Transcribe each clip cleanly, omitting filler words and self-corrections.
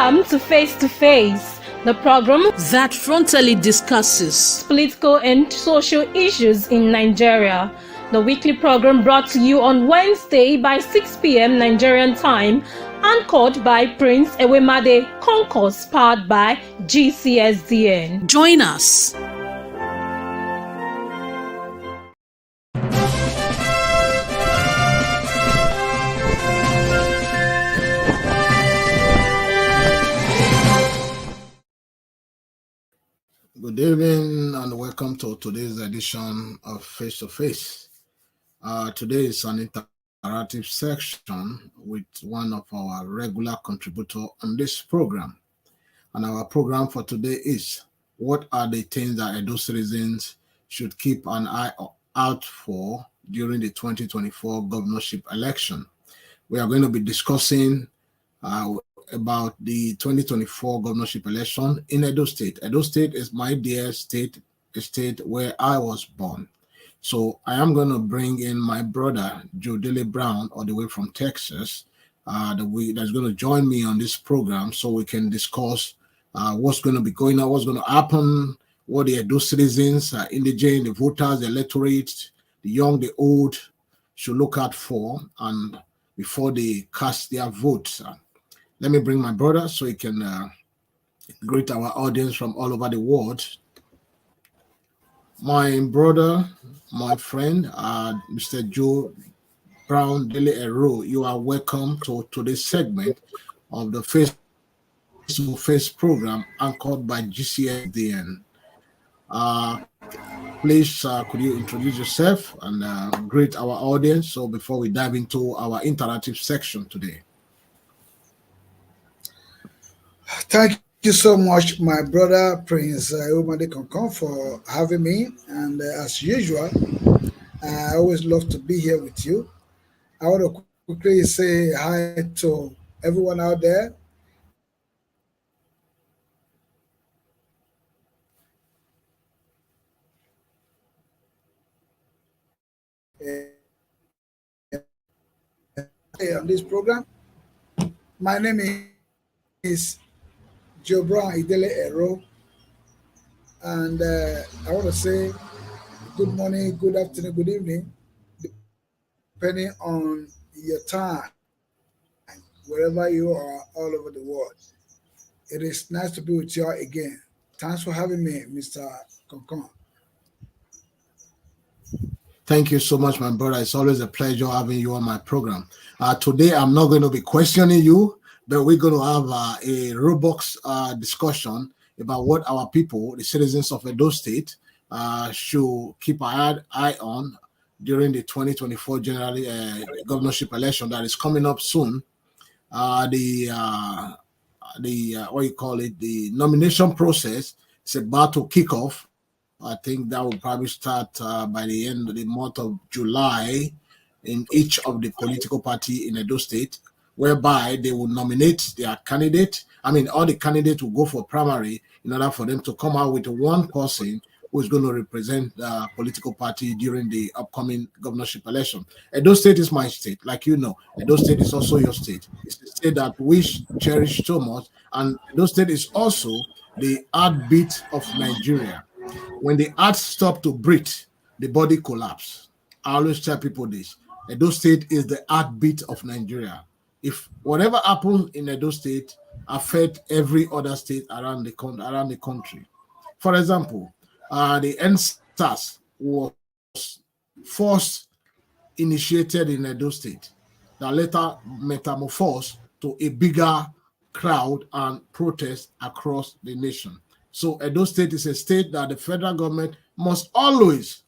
Welcome to Face, the program that frontally discusses political and social issues in Nigeria. The weekly program brought to you on Wednesday by 6 p.m. Nigerian time, anchored by Prince Ewemade Concourse, powered by GCSDN. Join us. Good evening and welcome to today's edition of Face to Face. Today is an interactive section with one of our regular contributors on this program. And our program for today is, what are the things that Edo citizens should keep an eye out for during the 2024 governorship election? We are going to be discussing about the 2024 governorship election in Edo State. Edo State is my dear state, a state where I was born. So I am going to bring in my brother, Joe Dele Brown, all the way from Texas, that's going to join me on this program so we can discuss what's going to be going on, what's going to happen, what the Edo citizens, indigent, the voters, the electorate, the young, the old should look out for and before they cast their votes. Let me bring my brother so he can greet our audience from all over the world. My brother, my friend, Mr. Joe Brown Dele Ero, you are welcome to today's segment of the face-to-face program anchored by GCSDN. Please, could you introduce yourself and greet our audience so before we dive into our interactive section today? Thank you so much, my brother Prince Ewemade Concourse, for having me. And as usual, I always love to be here with you. I want to quickly say hi to everyone out there. On this program, my name is Joe Brown Dele Ero, and I want to say good morning, good afternoon, good evening, depending on your time, wherever you are all over the world. It is nice to be with you all again. Thanks for having me, Mr. Concourse. Thank you so much, my brother. It's always a pleasure having you on my program. Today, I'm not going to be questioning you, but we're going to have a robust discussion about what our people, the citizens of Edo State, should keep an eye on during the 2024 general governorship election that is coming up soon. The nomination process is about to kick off. I think that will probably start by the end of the month of July in each of the political party in Edo State, whereby they will nominate their candidate. I mean, all the candidates will go for primary in order for them to come out with one person who is going to represent the political party during the upcoming governorship election. Edo State is my state, like you know. Edo State is also your state. It's a state that we cherish so much, and Edo State is also the heartbeat of Nigeria. When the heart stops to breathe, the body collapses. I always tell people this. Edo State is the heartbeat of Nigeria. If whatever happens in Edo State affect every other state around the country. For example, the NSAS was first initiated in Edo State, that later metamorphosed to a bigger crowd and protest across the nation. So Edo State is a state that the federal government must always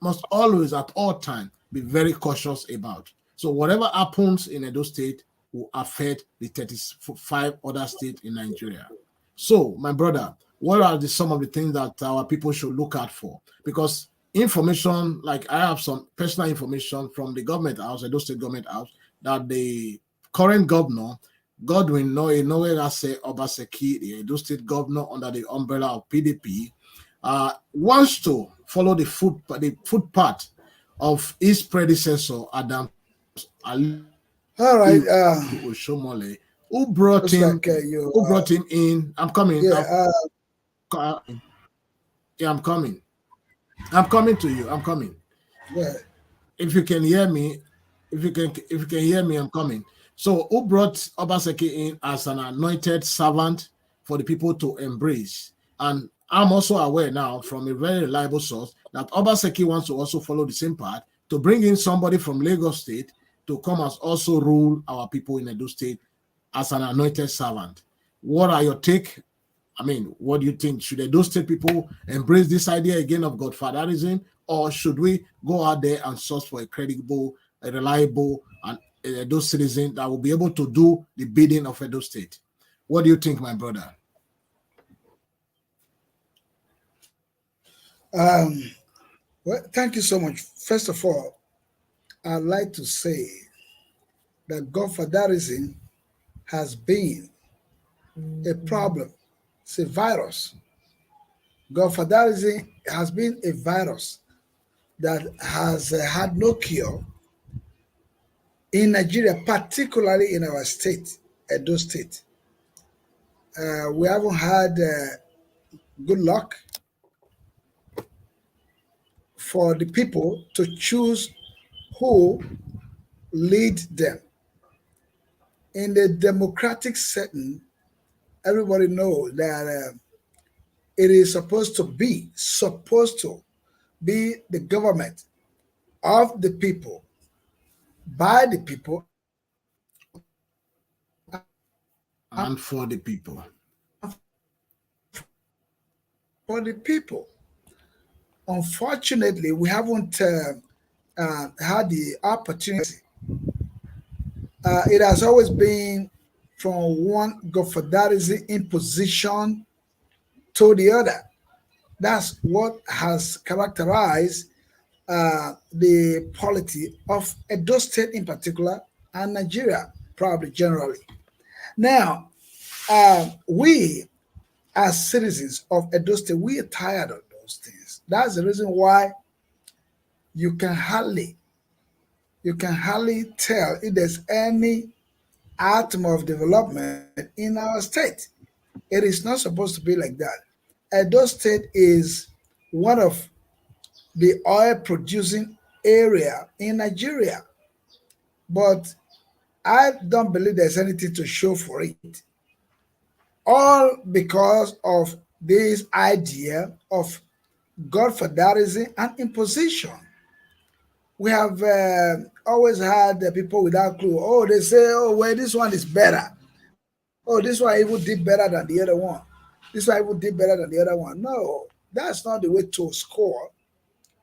at all times be very cautious about. So whatever happens in Edo State will affect the 35 other states in Nigeria. So, my brother, what are some of the things that our people should look out for? Because information, like I have some personal information from the government house, Edo State government house, that the current governor, Godwin Noerase Obaseki, the Edo State governor under the umbrella of PDP, wants to follow the footpath of his predecessor, Adam All right. Oshomole, Who brought Looks him? like you. Who brought him in? I'm coming. Yeah. Yeah, I'm coming. I'm coming to you. I'm coming. Yeah. If you can hear me, if you can hear me, I'm coming. So, who brought Obaseki in as an anointed servant for the people to embrace? And I'm also aware now from a very reliable source that Obaseki wants to also follow the same path to bring in somebody from Lagos State to come as also rule our people in Edo State as an anointed servant. What are your take? I mean, what do you think? Should Edo State people embrace this idea again of godfatherism, or should we go out there and source for a credible, a reliable, and Edo citizen that will be able to do the bidding of Edo State? What do you think, my brother? Well, thank you so much. First of all, I'd like to say that godfatherism has been a problem. It's a virus. Godfatherism has been a virus that has had no cure in Nigeria, particularly in our state, Edo State. We haven't had good luck for the people to choose who lead them. In the democratic setting, everybody knows that it is supposed to be the government of the people, by the people, And for the people. for the people. Unfortunately, we haven't had the opportunity. It has always been from one godfatherism imposition to the other. That's what has characterized the polity of Edo State in particular and Nigeria, probably generally. Now, we as citizens of Edo State, we are tired of those things. That's the reason why you can hardly tell if there's any atom of development in our state. It is not supposed to be like that. Edo State is one of the oil producing area in Nigeria, but I don't believe there's anything to show for it. All because of this idea of godfatherism and imposition. We have always had people without clue. Oh, they say, oh, well, this one is better. Oh, this one even did better than the other one. This one even did better than the other one. No, that's not the way to score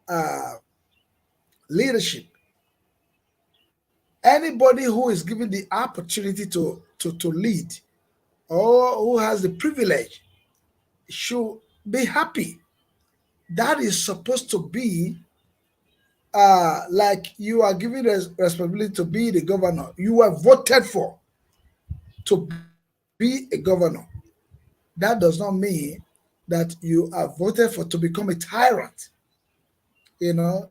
uh, leadership. Anybody who is given the opportunity to lead or who has the privilege should be happy. That is supposed to be like you are given the responsibility to be the governor. You were voted for to be a governor. That does not mean that you are voted for to become a tyrant, you know,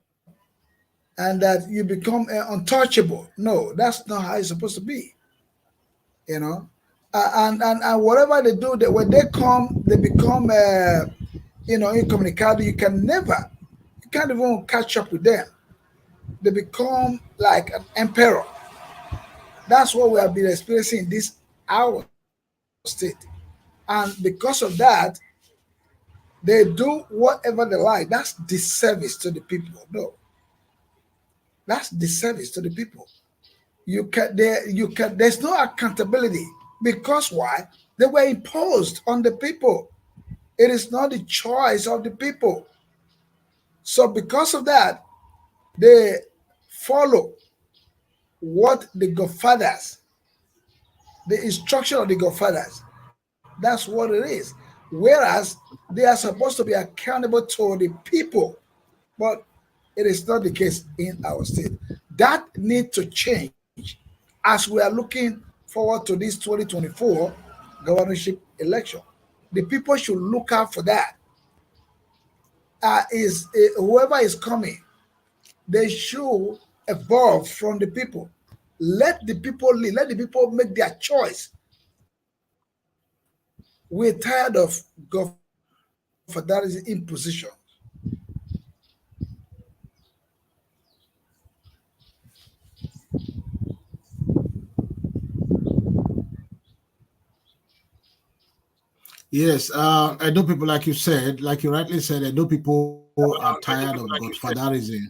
and that you become untouchable. No, that's not how it's supposed to be, you know. And whatever they do, when they come, they become, incommunicado. You can't even catch up with them. They become like an emperor. That's what we have been experiencing in this our state. And because of that, they do whatever they like. That's disservice to the people. No, that's disservice to the people. There's no accountability because why? They were imposed on the people. It is not the choice of the people. So because of that, they follow what the godfathers, the instruction of the godfathers. That's what it is. Whereas they are supposed to be accountable to the people, but it is not the case in our state. That needs to change as we are looking forward to this 2024 governorship election. The people should look out for that. Whoever is coming, they should evolve from the people. Let the people lead. Let the people make their choice We're tired of godfatherism imposition. Yes, I know people, like you said, like you rightly said, I know people are tired of godfatherism.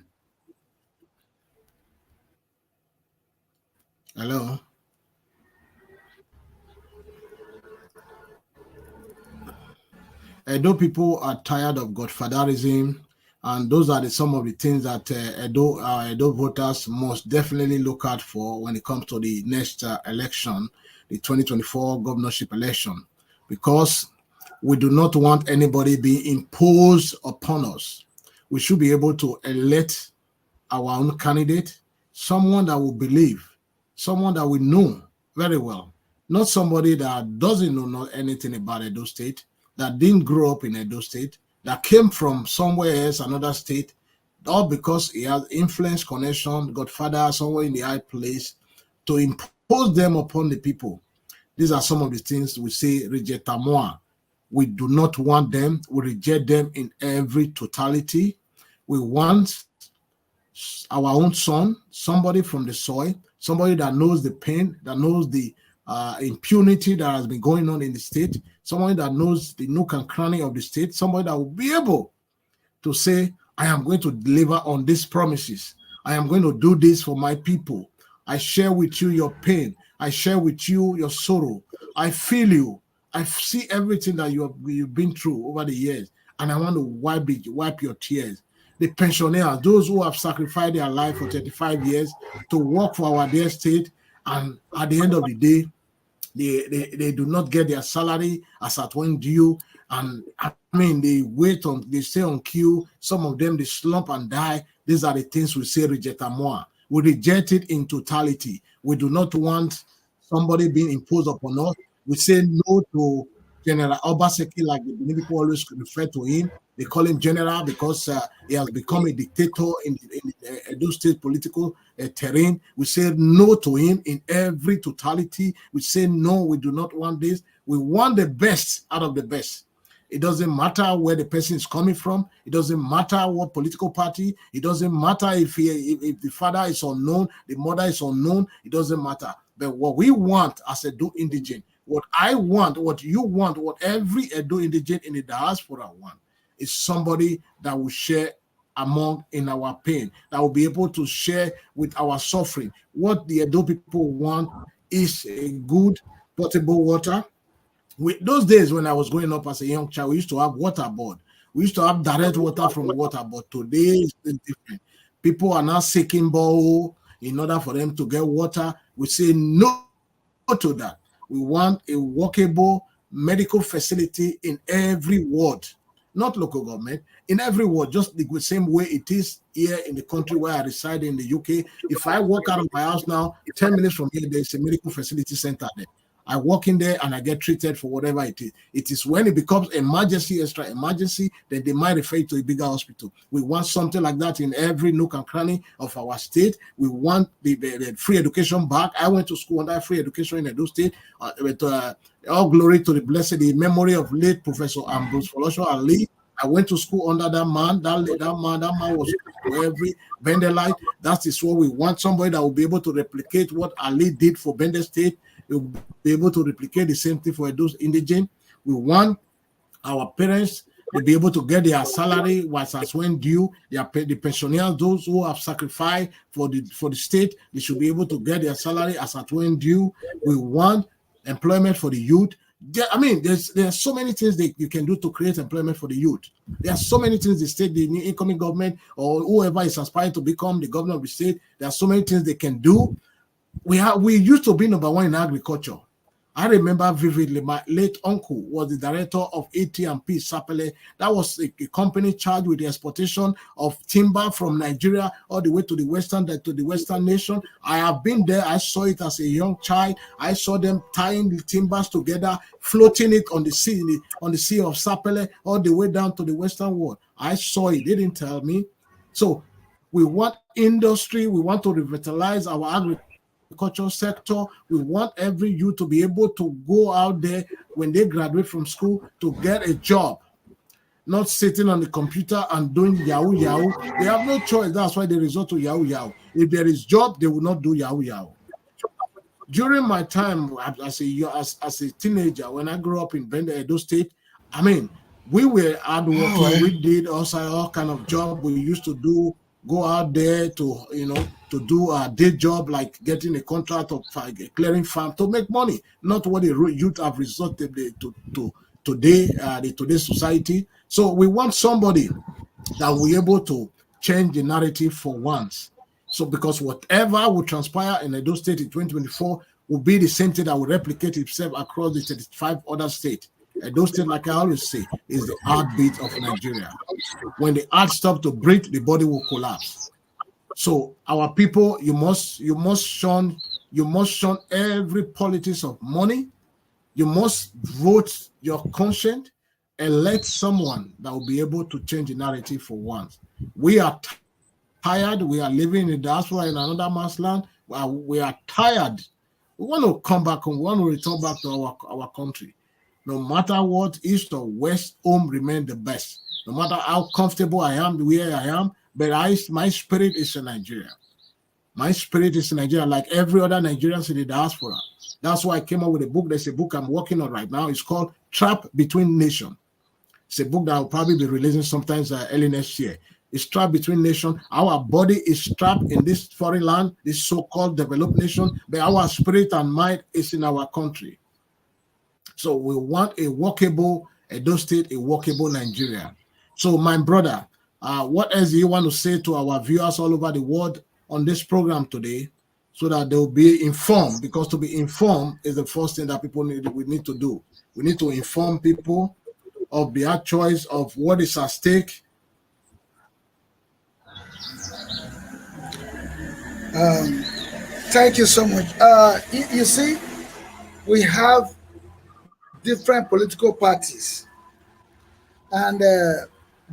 Hello. I know people are tired of godfatherism, and those are some of the things that Edo voters must definitely look out for when it comes to the next election, the 2024 governorship election, because we do not want anybody being imposed upon us. We should be able to elect our own candidate, someone that will believe, someone that we know very well, not somebody that doesn't know anything about Edo State, that didn't grow up in Edo State, that came from somewhere else, another state, all because he has influence, connection, godfather, somewhere in the high place, to impose them upon the people. These are some of the things we say, reject moi. We do not want them. We reject them in every totality. We want our own son, somebody from the soil, somebody that knows the pain, that knows the impunity that has been going on in the state, somebody that knows the nook and cranny of the state, somebody that will be able to say, I am going to deliver on these promises. I am going to do this for my people. I share with you your pain. I share with you your sorrow. I feel you. I see everything that you've been through over the years, and I want to wipe your tears. The pensioners, those who have sacrificed their life for 35 years to work for our dear state, and at the end of the day, they do not get their salary as at when due. And I mean, they stay on queue. Some of them, they slump and die. These are the things we say, reject moi. We reject it in totality. We do not want somebody being imposed upon us. We say no to General Obaseki, like the Benin people always refer to him. They call him General because he has become a dictator in the Edo State political terrain. We say no to him in every totality. We say no, we do not want this. We want the best out of the best. It doesn't matter where the person is coming from. It doesn't matter what political party. It doesn't matter if the father is unknown, the mother is unknown. It doesn't matter. But what we want as a Edo indigent, what I want, what you want, what every Edo indigent in the diaspora want, is somebody that will share among in our pain, that will be able to share with our suffering. What the Edo people want is a good potable water. Those days when I was growing up as a young child, we used to have water board. We used to have direct water from the water board. Today is different. People are now seeking borehole in order for them to get water. We say no to that. We want a workable medical facility in every ward, not local government, in every ward, just the same way it is here in the country where I reside in the UK. If I walk out of my house now, 10 minutes from here, there's a medical facility center there. I walk in there and I get treated for whatever it is. It is when it becomes emergency, extra emergency, that they might refer to a bigger hospital. We want something like that in every nook and cranny of our state. We want the free education back. I went to school under free education in Edo State. All glory to the blessed, the memory of late Professor Ambrose Folosho Ali. I went to school under that man. That man was to every Bender light. That is what we want. Somebody that will be able to replicate what Ali did for Bender State. Will be able to replicate the same thing for those indigent. We want our parents to be able to get their salary as when due. The pensioners, those who have sacrificed for the state, they should be able to get their salary as at when due. We want employment for the youth. I mean, there's so many things that you can do to create employment for the youth. There are so many things the state, the new incoming government, or whoever is aspiring to become the governor of the state, there are so many things they can do. We used to be number one in agriculture. I remember vividly my late uncle was the director of AT&P Sapele. That was a company charged with the exportation of timber from Nigeria all the way to the western nation. I have been there. I saw it as a young child. I saw them tying the timbers together, floating it on the sea of Sapele all the way down to the western world. I saw it. They didn't tell me. So we want industry. We want to revitalize our agriculture sector. We want every youth to be able to go out there when they graduate from school to get a job, not sitting on the computer and doing yahoo yahoo. They have no choice. That's why they resort to yahoo yahoo. If there is job, they will not do yahoo yahoo. During my time as a teenager, when I grew up in Bender, Edo State, I mean, we were hardworking. We did also all kind of job we used to do. Go out there to to do a day job like getting a contract of clearing farm to make money. Not what the youth have resorted to today, the today's society. So we want somebody that will be able to change the narrative for once. So because whatever will transpire in Edo State in 2024 will be the same thing that will replicate itself across the 35 other states. Edo State, like I always say, is the heartbeat of Nigeria. When the heart stops to breathe, the body will collapse. So our people, you must shun every politics of money. You must vote your conscience, elect someone that will be able to change the narrative for once. We are tired. We are living in the diaspora in another man's land. We are tired. We want to come back home. We want to return back to our country. No matter what, east or west, home remain the best. No matter how comfortable I am, where I am, but my spirit is in Nigeria. My spirit is in Nigeria, like every other Nigerian in the diaspora. That's why I came up with a book. There's a book I'm working on right now. It's called Trap Between Nations. It's a book that will probably be releasing sometimes early next year. It's trapped between nations. Our body is trapped in this foreign land, this so-called developed nation, but our spirit and mind is in our country. So we want a workable Edo State, a workable Nigeria. So my brother, what else do you want to say to our viewers all over the world on this program today, so that they'll be informed? Because to be informed is the first thing that we need to do. We need to inform people of their choice, of what is at stake. Thank you so much. You see, we have different political parties, and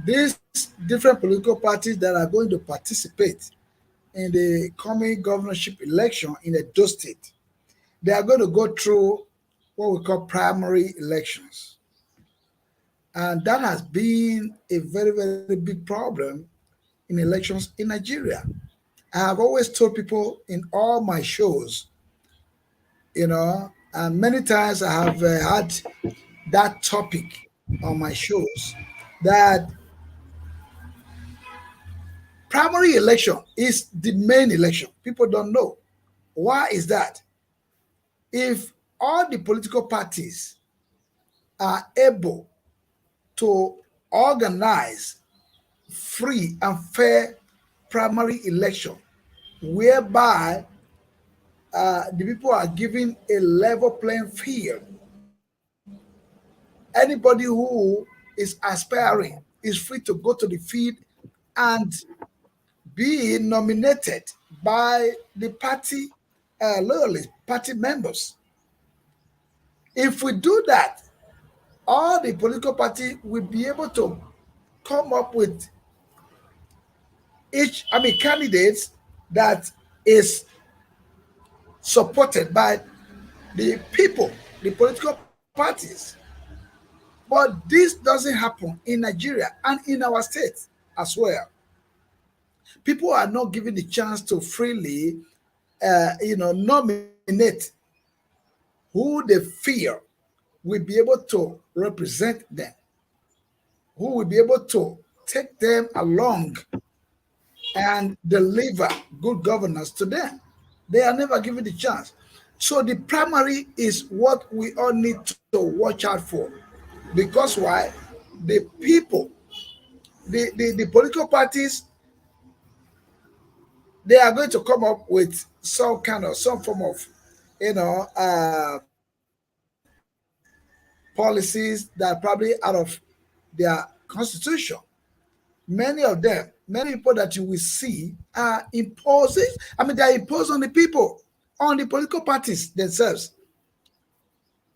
these different political parties that are going to participate in the coming governorship election in Edo State, they are going to go through what we call primary elections. And that has been a very, very big problem in elections in Nigeria. I have always told people in all my shows, and many times I have had that topic on my shows, that primary election is the main election. People don't know. Why is that? If all the political parties are able to organize free and fair primary election, whereby the people are given a level playing field, anybody who is aspiring is free to go to the field and be nominated by the party loyalists, party members. If we do that, all the political party will be able to come up with candidates that is supported by the people, the political parties. But this doesn't happen in Nigeria and in our state as well. People are not given the chance to freely, nominate who they feel will be able to represent them, who will be able to take them along and deliver good governance to them. They are never given the chance. So the primary is what we all need to watch out for. Because why? The people, the political parties, they are going to come up with some form of policies that are probably out of their constitution. Many of them, many people that you will see are imposing. They are imposed on the people, on the political parties themselves.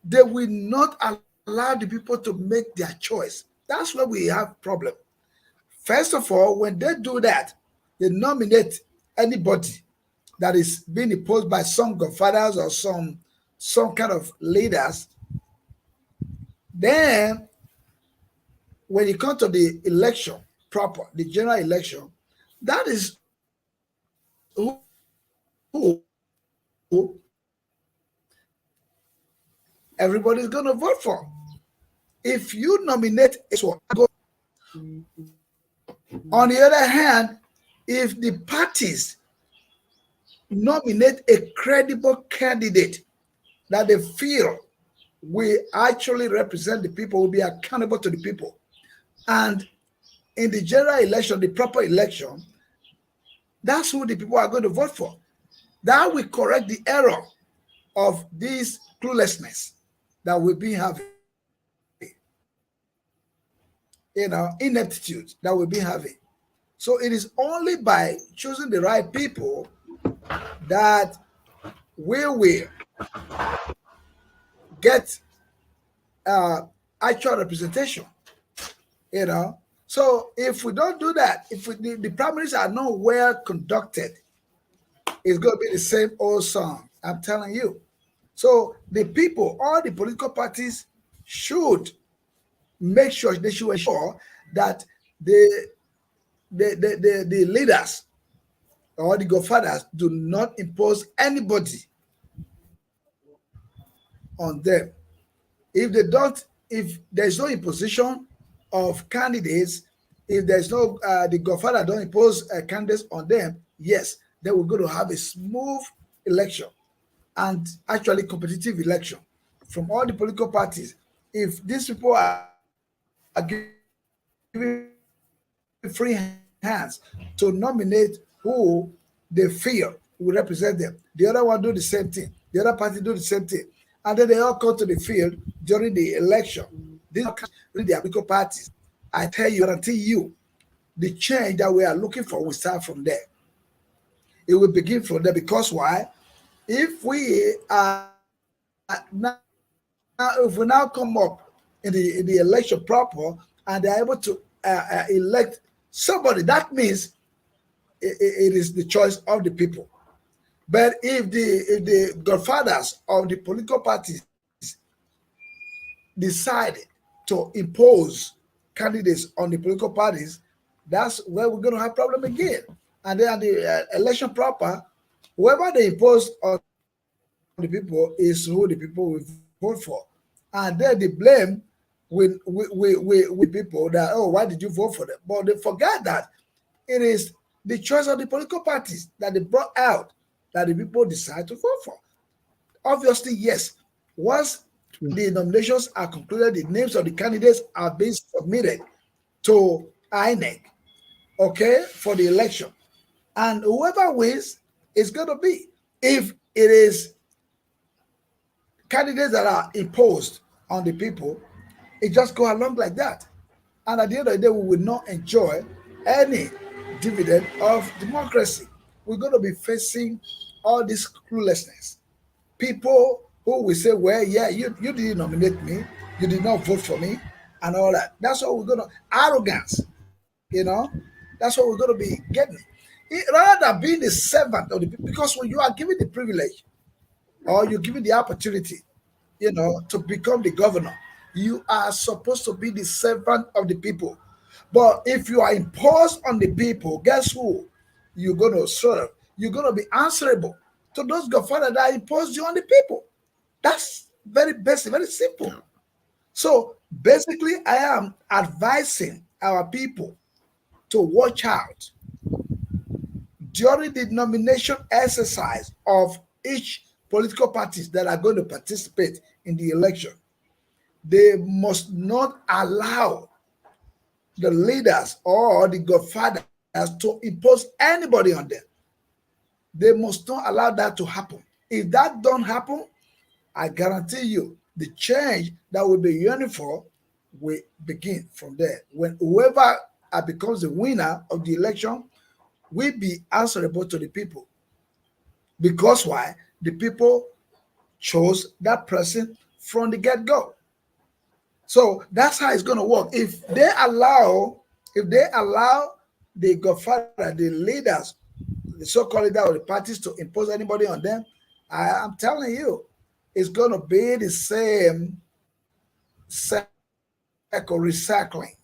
They will not allow the people to make their choice. That's where we have problem. First of all, when they do that, they nominate anybody that is being imposed by some godfathers or some kind of leaders. Then, when you come to the election proper, the general election, that is who everybody's going to vote for. If you nominate on the other hand, if the parties nominate a credible candidate that they feel will actually represent the people, will be accountable to the people, and in the general election, the proper election, that's who the people are going to vote for. That will correct the error of this cluelessness that we've been having, ineptitude that we've been having. So it is only by choosing the right people that we will get actual representation. So if we don't do that, if the primaries are not well conducted, it's going to be the same old song. I'm telling you. So the people, all the political parties should make sure, they should ensure that the leaders or the godfathers do not impose anybody on them. If they don't, if there's no imposition of candidates, if there's no, the godfather don't impose candidates on them, yes, then we're going to have a smooth election and actually competitive election from all the political parties. If these people are given free hands to nominate who they feel will represent them, the other one do the same thing, the other party do the same thing, and then they all come to the field during the election. These are the political parties. I tell you, guarantee you, the change that we are looking for will start from there. It will begin from there, because why? If we are now, if we now come up in the election proper and they're able to elect somebody, that means it is the choice of the people. But if the godfathers of the political parties decide to impose candidates on the political parties, that's where we're going to have problem again. And then the election proper, whoever they impose on the people is who the people will vote for. And then the blame with people that, oh, why did you vote for them? But they forget that it is the choice of the political parties that they brought out that the people decide to vote for. Obviously, yes, once the nominations are concluded, the names of the candidates are being submitted to INEC, okay, for the election. And whoever wins is going to be, if it is candidates that are imposed on the people, it just go along like that. And at the end of the day, we will not enjoy any dividend of democracy. We're going to be facing all this cluelessness. People who will say, well, yeah, you didn't nominate me, you did not vote for me, and all that. That's what we're going to, arrogance, that's what we're going to be getting. Rather than being the servant of the people, because when you are given the privilege or you're given the opportunity, to become the governor, you are supposed to be the servant of the people. But if you are imposed on the people, guess who you're going to serve? You're going to be answerable to those godfathers that imposed you on the people. That's very basic, very simple. So basically, I am advising our people to watch out during the nomination exercise of each political parties that are going to participate in the election. They must not allow the leaders or the godfathers to impose anybody on them. They must not allow that to happen. If that don't happen, I guarantee you the change that will be yearning for will begin from there. When whoever becomes the winner of the election will be answerable to the people. Because why? The people chose that person from the get-go. So that's how it's going to work. If they allow the godfather, the leaders, the so-called leader of the parties to impose anybody on them, I'm telling you, it's going to be the same eco recycling,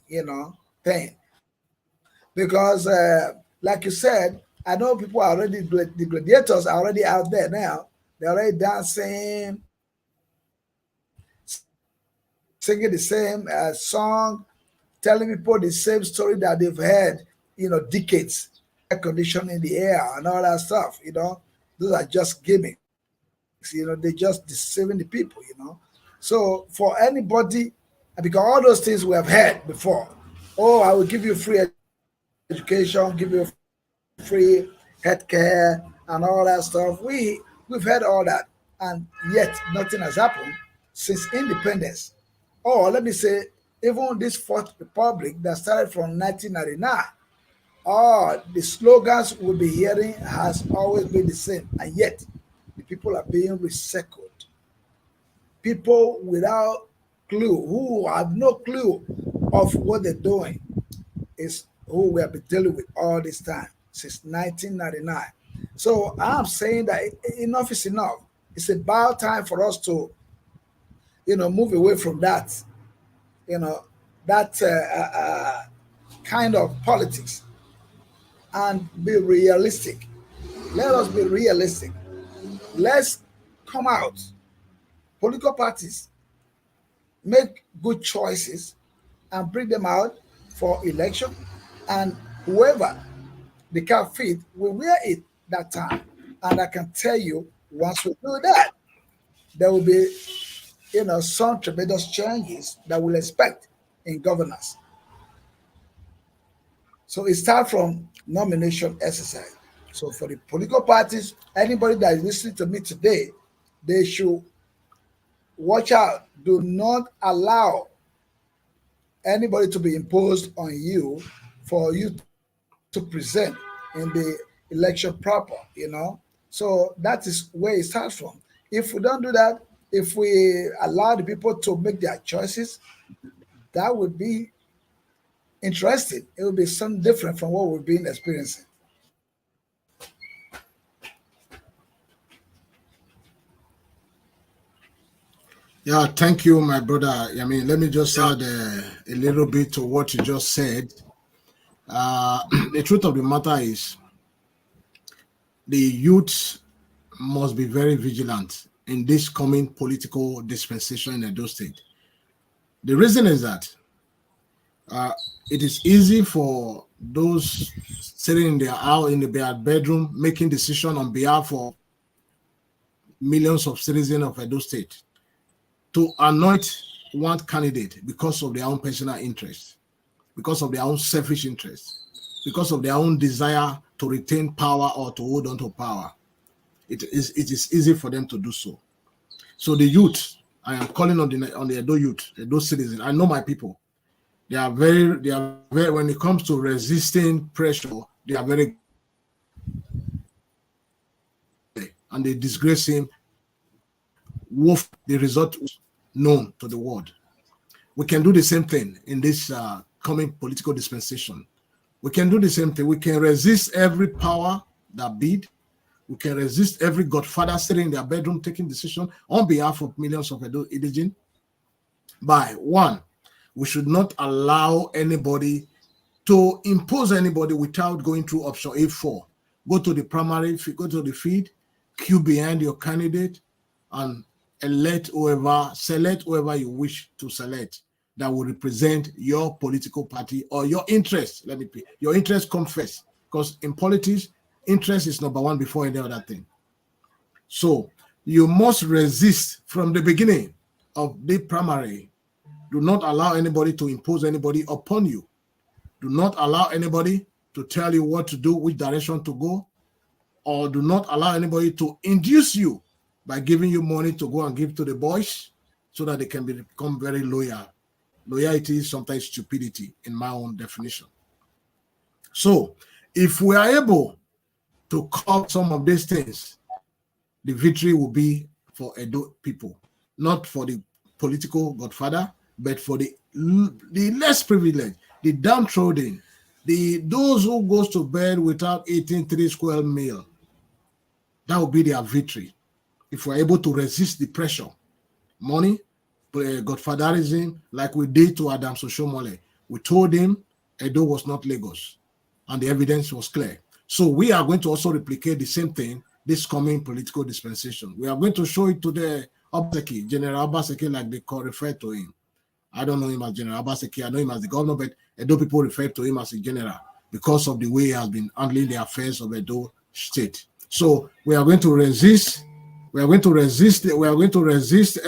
thing. Because, like you said, I know people are already, the gladiators are already out there now. They're already dancing, singing the same song, telling people the same story that they've heard, decades. Air conditioning in the air and all that stuff, those are just gimmicks, they're just deceiving the people. So for anybody, because all those things we have heard before, oh, I will give you free education, give you free healthcare and all that stuff. We've heard all that, and yet nothing has happened since independence. Or let me say, even this Fourth Republic that started from 1999, all the slogans we'll be hearing has always been the same, and yet the people are being recycled. People without clue, who have no clue of what they're doing, is who we have been dealing with all this time since 1999. So I'm saying that enough is enough. It's about time for us to, move away from that, you know, that kind of politics and be realistic. Let us be realistic. Let's come out. Political parties make good choices and bring them out for election, and whoever they can fit will wear it that time. And I can tell you, once we do that, there will be, some tremendous changes that we'll expect in governance. So it starts from nomination exercise. So for the political parties, anybody that is listening to me today, they should watch out. Do not allow anybody to be imposed on you for you to present in the election proper. So that is where it starts from. If we don't do that, if we allow the people to make their choices, that would be interesting. It would be something different from what we've been experiencing. Yeah, thank you, my brother. I mean, let me just add a little bit to what you just said. The truth of the matter is, the youth must be very vigilant in this coming political dispensation in Edo State. The reason is that it is easy for those sitting in their house, in their bedroom, making decision on behalf of millions of citizens of Edo State to anoint one candidate because of their own personal interest, because of their own selfish interest, because of their own desire to retain power or to hold on to power. It is easy for them to do so. So the youth, I am calling on the Edo youth, Edo citizens. I know my people. They are very. When it comes to resisting pressure, they are very, and they disgrace him. Wolf, the result known to the world. We can do the same thing in this coming political dispensation. We can do the same thing. We can resist every power that bid. We can resist every godfather sitting in their bedroom taking decision on behalf of millions of indigents. By one, we should not allow anybody to impose anybody without going through option A4. Go to the primary, go to the feed, queue behind your candidate, and select whoever you wish to select that will represent your political party or your interest. Your interest come first, because in politics, interest is number one before any other thing. So you must resist from the beginning of the primary. Do not allow anybody to impose anybody upon you. Do not allow anybody to tell you what to do, which direction to go, or do not allow anybody to induce you by giving you money to go and give to the boys so that they can become very loyal. Loyalty is sometimes stupidity in my own definition. So if we are able to curb some of these things, the victory will be for Edo people, not for the political godfather, but for the less privileged, the downtrodden, those who goes to bed without eating 3 square meal. That will be their victory. If we're able to resist the pressure, money, godfatherism like we did to Adam Soshomole. We told him Edo was not Lagos, and the evidence was clear. So we are going to also replicate the same thing this coming political dispensation. We are going to show it to the Obaseki, General Obaseki, like they refer to him. I don't know him as General Obaseki, I know him as the governor, but Edo people refer to him as a general because of the way he has been handling the affairs of Edo State. So we are going to resist. We are going to resist. We are going to resist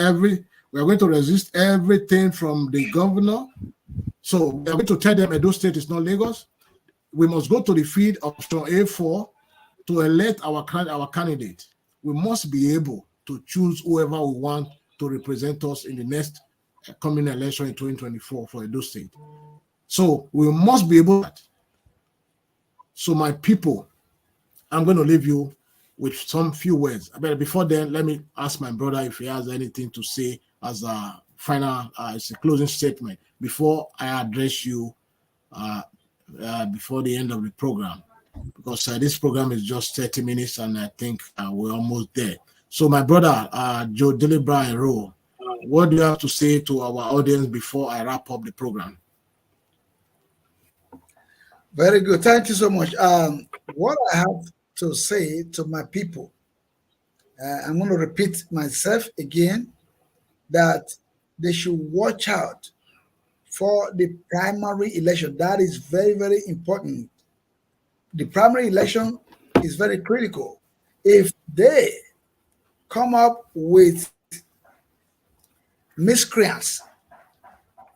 everything from the governor. So we are going to tell them Edo State is not Lagos. We must go to the field of option A4 to elect our candidate. We must be able to choose whoever we want to represent us in the next coming election in 2024 for Edo State. So we must be able to do that. So my people, I'm going to leave you with some few words. But before then, let me ask my brother if he has anything to say as a final, as a closing statement before I address you before the end of the program, because this program is just 30 minutes and I think we're almost there. So my brother, Joe Delibra Ero, what do you have to say to our audience before I wrap up the program? Very good. Thank you so much. What I have to say to my people, I'm going to repeat myself again, that they should watch out for the primary election. That is very, very important. The primary election is very critical. If they come up with miscreants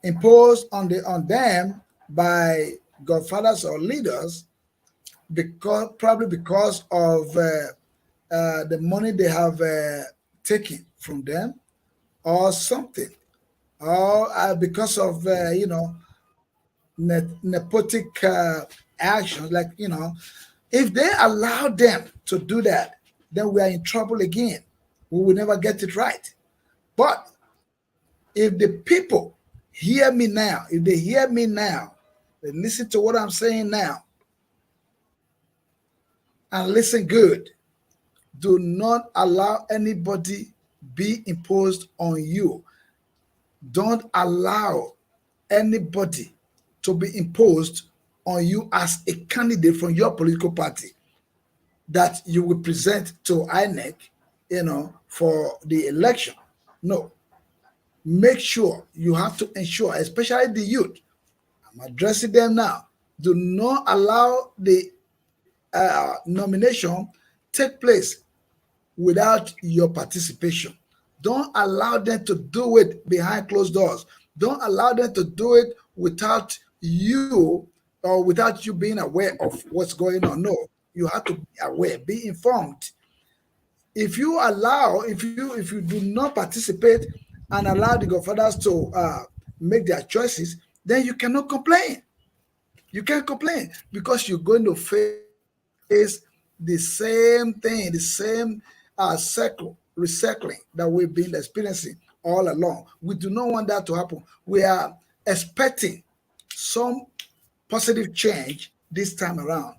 imposed on them by godfathers or leaders, probably because of the money they have taken from them or something, or because of nepotic actions, like if they allow them to do that, then we are in trouble again. We will never get it right. But if the people hear me now, if they hear me now, they listen to what I'm saying now, and listen good, do not allow anybody be imposed on you. Don't allow anybody to be imposed on you as a candidate from your political party that you will present to INEC, for the election. No. Make sure, you have to ensure, especially the youth, I'm addressing them now, do not allow the nomination take place without your participation. Don't allow them to do it behind closed doors. Don't allow them to do it without you, or without you being aware of what's going on. No, you have to be aware, be informed. If you do not participate and allow the godfathers to make their choices, then you cannot complain. You can't complain because you're going to face the same thing, the same recycling that we've been experiencing all along. We do not want that to happen. We are expecting some positive change this time around.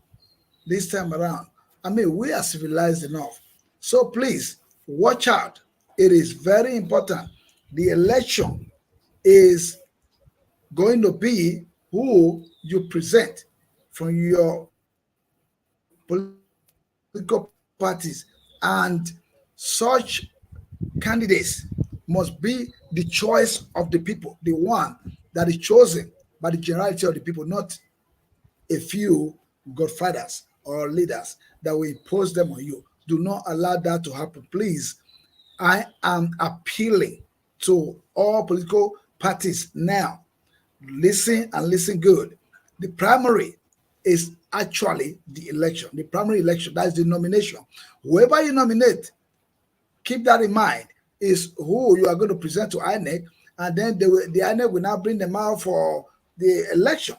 I mean, we are civilized enough. So please, watch out. It is very important. The election is going to be who you present from your political parties, and such candidates must be the choice of the people, the one that is chosen by the generality of the people, not a few godfathers or leaders that will impose them on you. Do not allow that to happen, please. I am appealing to all political parties now. Listen and listen good. The primary is actually the election. The primary election, that is the nomination. Whoever you nominate, keep that in mind, is who you are going to present to INEC, and then the INEC will now bring them out for the election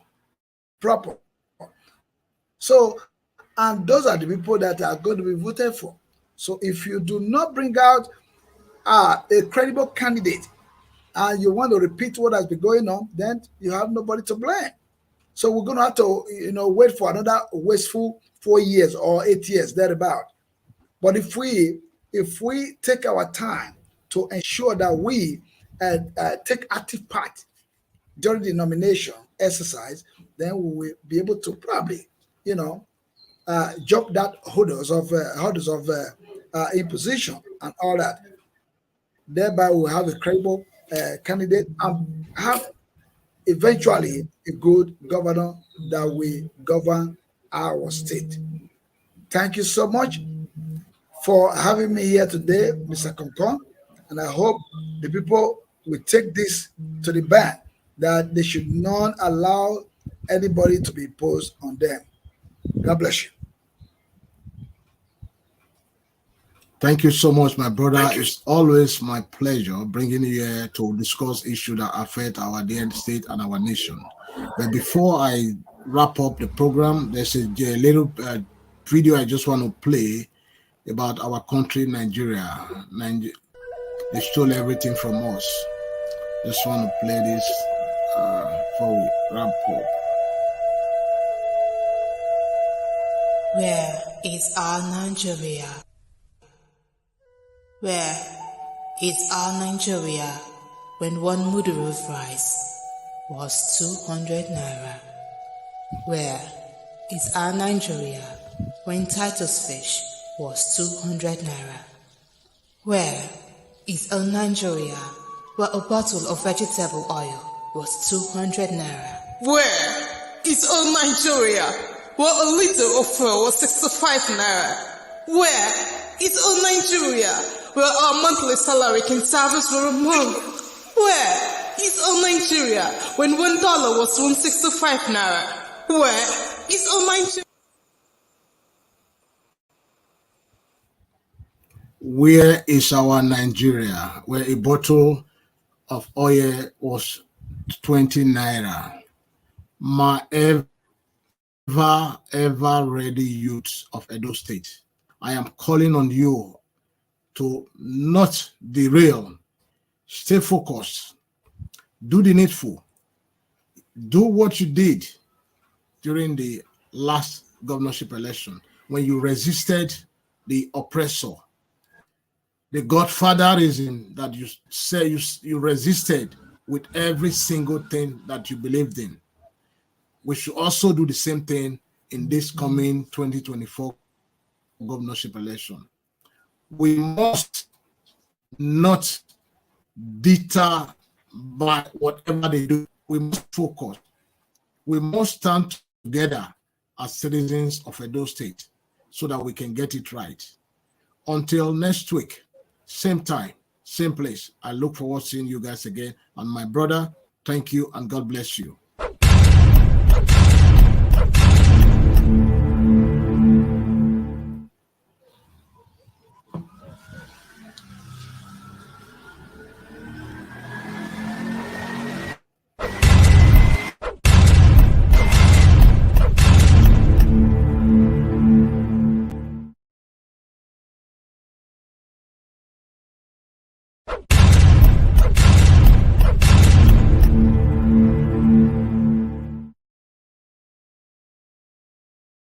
proper. So, and those are the people that are going to be voted for. So if you do not bring out a credible candidate and you want to repeat what has been going on, then you have nobody to blame. So we're going to have to, wait for another wasteful 4 years or 8 years thereabout. But if we take our time to ensure that we take active part during the nomination exercise, then we will be able to probably, jump that hurdles of imposition and all that. Thereby, we'll have a credible candidate and have eventually a good governor that will govern our state. Thank you so much for having me here today, Mr. Concon. And I hope the people will take this to the bank that they should not allow anybody to be imposed on them. God bless you. Thank you so much, my brother. It's always my pleasure bringing you here to discuss issues that affect our dear state and our nation. But before I wrap up the program, there's a little video I just want to play about our country, Nigeria. They stole everything from us. Just want to play this before we wrap up. Where is our Nigeria? Where is our Nigeria when one muduru of rice was 200 naira? Where is our Nigeria when Titus fish was 200 naira? Where is our Nigeria where a bottle of vegetable oil was 200 naira? Where is our Nigeria where a liter of fuel was 65 naira? Where is our Nigeria where our monthly salary can service for a month? Where is our Nigeria when $1 was 165 naira? Where is our Nigeria? Where is our Nigeria where a bottle of oil was 20 naira? My ever ready youths of Edo State, I am calling on you to not derail, stay focused, do the needful, do what you did during the last governorship election when you resisted the oppressor. The godfatherism that you say you resisted with every single thing that you believed in. We should also do the same thing in this coming 2024 governorship election. We must not deter by whatever they do. We must focus. We must stand together as citizens of Edo State so that we can get it right. Until next week, same time, same place. I look forward to seeing you guys again. And my brother, thank you and God bless you.